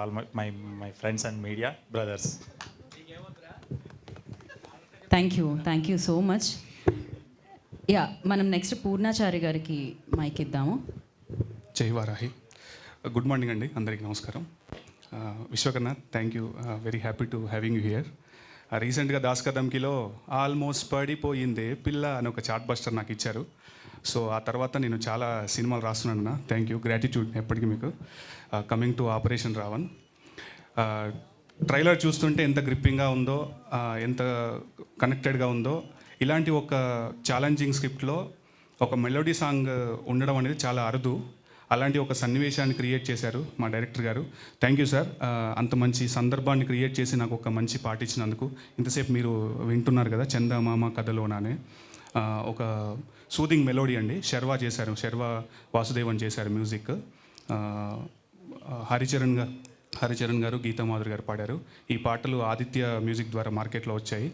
all my friends and media brothers. Thank you so much. Yeah, మనం next Purnachari గారికి mic ఇద్దాము. జై Varahi. Good morning అండి, అందరికీ నమస్కారం. Vishwakarna, thank you, very happy to having you here. రీసెంట్గా దాస్ కదంకిలో ఆల్మోస్ట్ పడిపోయిందే పిల్ల అని ఒక చాట్ బస్టర్ నాకు ఇచ్చారు. సో ఆ తర్వాత నేను చాలా సినిమాలు రాస్తున్నాను. థ్యాంక్ యూ, గ్రాటిట్యూడ్ ఎప్పటికీ మీకు. Coming to operation Raavan, trailer చూస్తుంటే ఎంత గ్రిప్పింగ్గా ఉందో, ఎంత కనెక్టెడ్గా ఉందో. ఇలాంటి ఒక ఛాలెంజింగ్ స్క్రిప్ట్లో ఒక మెలోడీ సాంగ్ ఉండడం అనేది చాలా అరుదు. అలాంటి ఒక సన్నివేశాన్ని క్రియేట్ చేశారు మా డైరెక్టర్ గారు. Thank you sir. అంత మంచి సందర్భాన్ని క్రియేట్ చేసి నాకు ఒక మంచి పాట ఇచ్చినందుకు. ఇంతసేపు మీరు వింటున్నారు కదా చందమామ కథలోనానే, ఒక సూదింగ్ మెలోడీ అండి. శర్వా చేశారు, శర్వా వాసుదేవన్ చేశారు మ్యూజిక్. హరిచరణ్ గారు, గీతామాధురి గారు పాడారు. ఈ పాటలు ఆదిత్య మ్యూజిక్ ద్వారా మార్కెట్లో వచ్చాయి.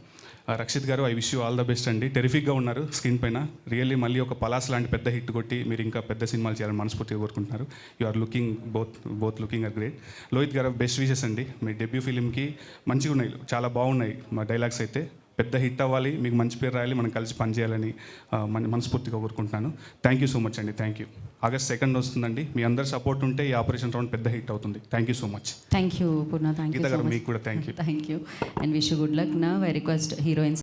రక్షిత్ గారు, I wish you all the best అండి. టెరిఫిక్గా ఉన్నారు స్క్రీన్ పైన. రియల్లీ మళ్ళీ ఒక పలాస్ లాంటి పెద్ద హిట్ కొట్టి మీరు ఇంకా పెద్ద సినిమాలు చేయాలని మనస్ఫూర్తిగా కోరుకుంటున్నారు. You are looking both looking are great. Lohith garu, best wishes అండి. మీ డెబ్యూ ఫిలింకి మంచిగా ఉన్నాయి, చాలా బాగున్నాయి మా డైలాగ్స్ అయితే. పెద్ద హిట్ అవ్వాలి, మీకు మంచి పేరు రాయాలి, మనం కలిసి పనిచేయాలని మనస్ఫూర్తిగా కోరుకుంటున్నాను. థ్యాంక్ యూ సో మచ్ అండి. Thank you. August 2 వస్తుందండి. మీ అందరి సపోర్ట్ ఉంటే ఈ ఆపరేషన్ రౌండ్ పెద్ద హిట్ అవుతుంది. Thank you so much. Thank you Purna. Thank you. Geetha గారు, మీకు కూడా thank you. Thank you and wish good luck. నా ఐ రిక్వెస్ట్ హీరోయిన్స్